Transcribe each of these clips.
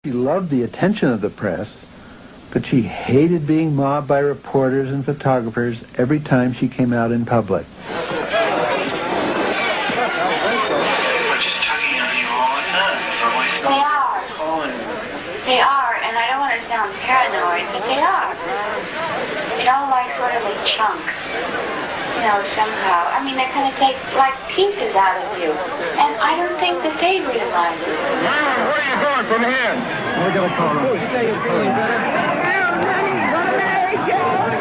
She loved the attention of the press, but she hated being mobbed by reporters and photographers every time she came out in public. They're just tugging on you all the time. They are, and I don't want to sound paranoid, but they are. They all like sort of a chunk, somehow. I mean, they kind of take like pieces out of you, and I don't think that they realize it. Where are you going from here? We're going to call her.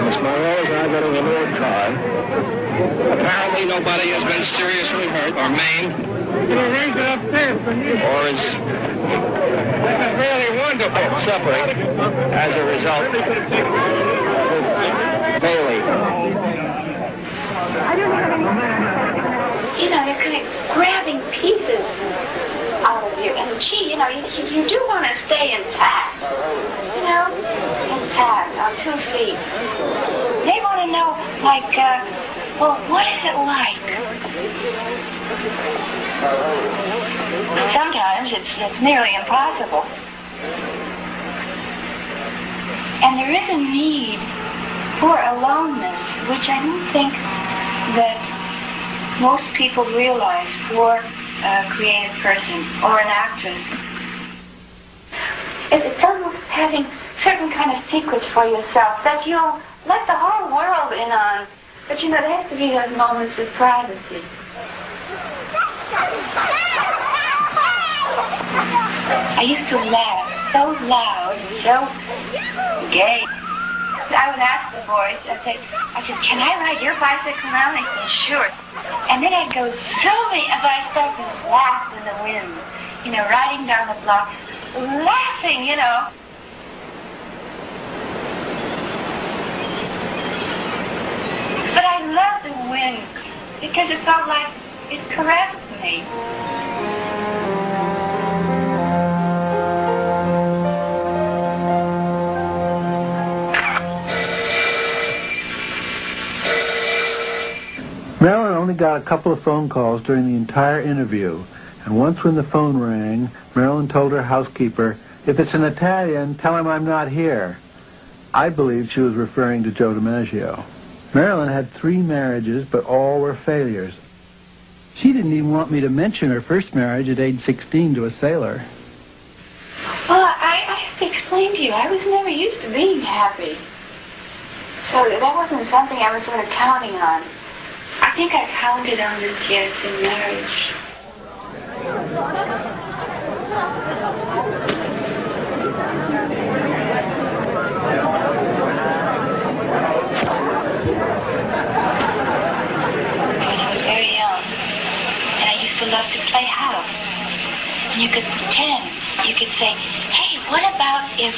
Miss Monroe and I got in the Lord car. Apparently nobody has been seriously hurt or maimed. Or is really wonderful suffering as a result of this Bailey. They're kind of grabbing pieces out of you. And gee, you do want to stay intact. Intact, on 2 feet. They want to know, what is it like? Sometimes it's nearly impossible. And there is a need for aloneness, which I don't think that most people realize for a creative person or an actress. It's almost having certain kind of secrets for yourself that you'll let the whole world in on. But there has to be those moments of privacy. I used to laugh so loud and so gay. I would ask the boys, I said, can I ride your bicycle now? And they said, sure. And then I'd go slowly as I started to laugh in the wind, riding down the block, laughing, But I loved the wind because it felt like it caressed me. Marilyn only got a couple of phone calls during the entire interview, and once when the phone rang, Marilyn told her housekeeper, "If it's an Italian, tell him I'm not here." I believed she was referring to Joe DiMaggio. Marilyn had 3 marriages, but all were failures. She didn't even want me to mention her first marriage at age 16 to a sailor. Well, I have to explain to you, I was never used to being happy. So that wasn't something I was sort of counting on. I think I counted on this, yes, in marriage. When I was very young, and I used to love to play house. And you could pretend, you could say, hey, what about if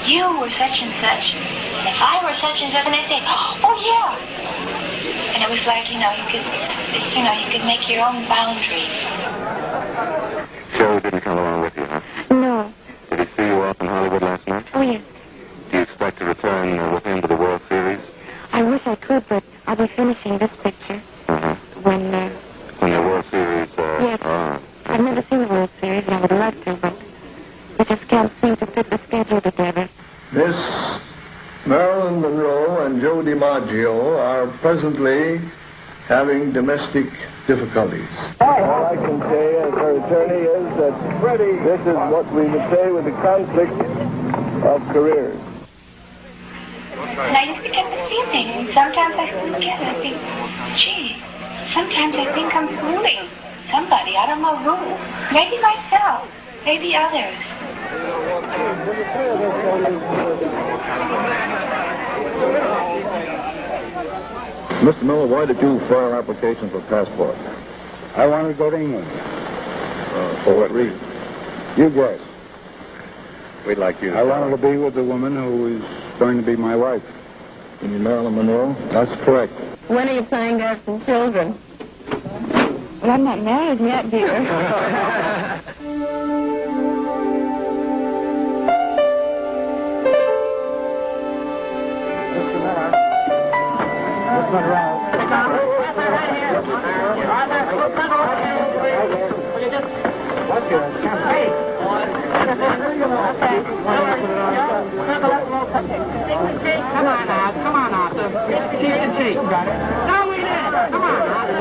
you were such and such, and if I were such and such, and they'd say, oh yeah. And it was like, you could make your own boundaries. Joe didn't come along with you, huh? No. Did he see you off in Hollywood last night? Oh, yes. Do you expect to return with him to the World Series? I wish I could, but I'll be finishing this picture when the World Series, yes. I've never seen the World Series, and I would love to, but we just can't seem to fit the schedule together. Miss Marilyn Monroe and Joe DiMaggio are presently having domestic difficulties. All I can say as her attorney is that this is what we would say with the conflict of careers. And I used to get the feeling, and sometimes I still get it. I think, gee, sometimes I think I'm fooling somebody. I don't know who. Maybe myself. Maybe others. Mr. Miller, why did you file an application for a passport? I wanted to go to England. For what reason? You guess. We'd like you to... I wanted to be with the woman who is going to be my wife. You mean Marilyn Monroe? That's correct. When are you planning to have some children? Well, I'm not married yet, dear. Miss Monroe. What's your... Hey! Come on now, sir. Cheek to cheek. No, we didn't. Come on now.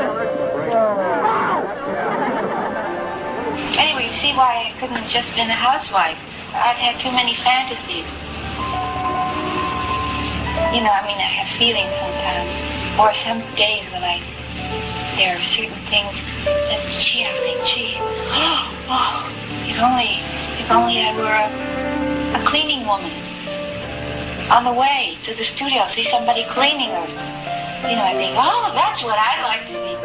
Anyway, you see why I couldn't have just been a housewife. I'd had too many fantasies. You know, I mean, I have feelings sometimes. Or some days when there are certain things that, gee, I think, if only I were a cleaning woman. On the way to the studio, see somebody cleaning her. You know, I think, oh, that's what I'd like to be.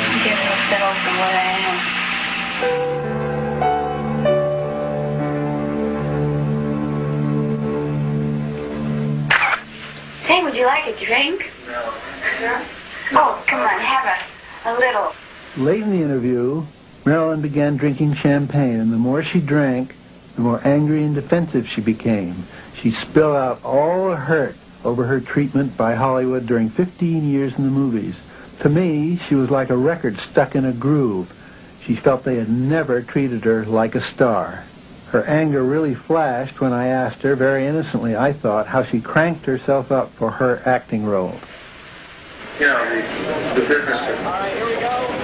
I guess I'll settle for what I am. Say, would you like a drink? No. Oh, come on, have a little. Late in the interview, Marilyn began drinking champagne, and the more she drank, the more angry and defensive she became. She spilled out all her hurt over her treatment by Hollywood during 15 years in the movies. To me, she was like a record stuck in a groove. She felt they had never treated her like a star. Her anger really flashed when I asked her, very innocently I thought, how she cranked herself up for her acting roles. You know, the business of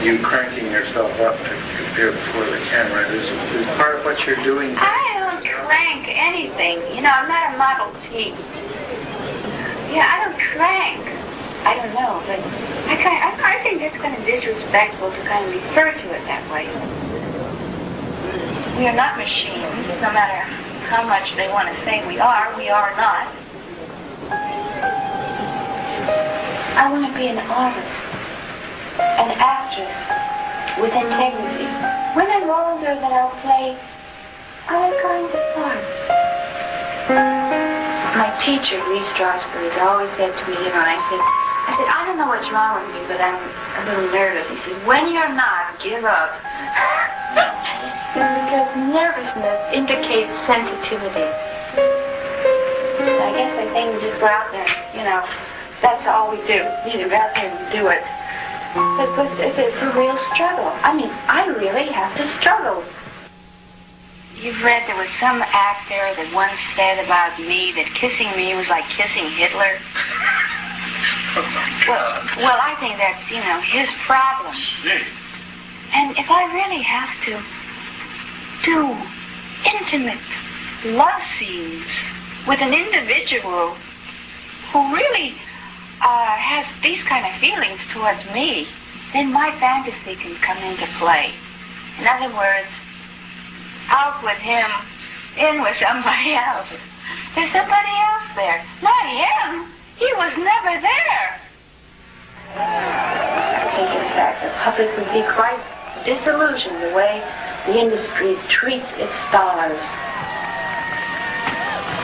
you cranking yourself up to appear before the camera is part of what you're doing. I don't crank anything. You know, I'm not a Model T. Yeah, I don't crank. I don't know, but I think that's kind of disrespectful to kind of refer to it that way. We are not machines, no matter how much they want to say we are not. I want to be an artist, an actress with integrity. When I'm older, then I'll play other kinds of parts. My teacher, Lee Strasberg, always said to me, you know, I said, I don't know what's wrong with me, but I'm a little nervous. He says, when you're not, give up. Because nervousness indicates sensitivity. I guess I think we just go out there, you know. That's all we do. You go out there and do it. But it's a real struggle. I mean, I really have to struggle. You've read there was some actor that once said about me that kissing me was like kissing Hitler. Well, I think that's, you know, his problem. And if I really have to do intimate love scenes with an individual who really has these kind of feelings towards me, then my fantasy can come into play. In other words, out with him, in with somebody else. There's somebody else there, not him. He was never there. I think, in fact, the public would be quite disillusioned the way the industry treats its stars.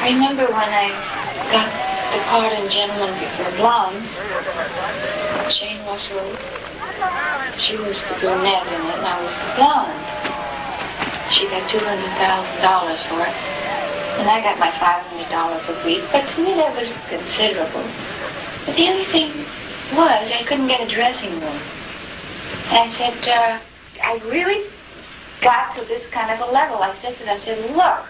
I remember when I got the part in Gentlemen Before Blondes, Jane Russell, she was the brunette in it, and I was the blonde. She got $200,000 for it, and I got my $500 a week, but to me that was considerable. But the only thing was I couldn't get a dressing room. And I said, I really got to this kind of a level. I said to them, look,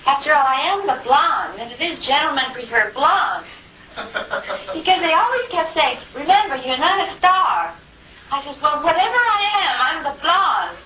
after all, I am the blonde, and these gentlemen prefer blondes. Because they always kept saying, remember, you're not a star. I said, well, whatever I am, I'm the blonde.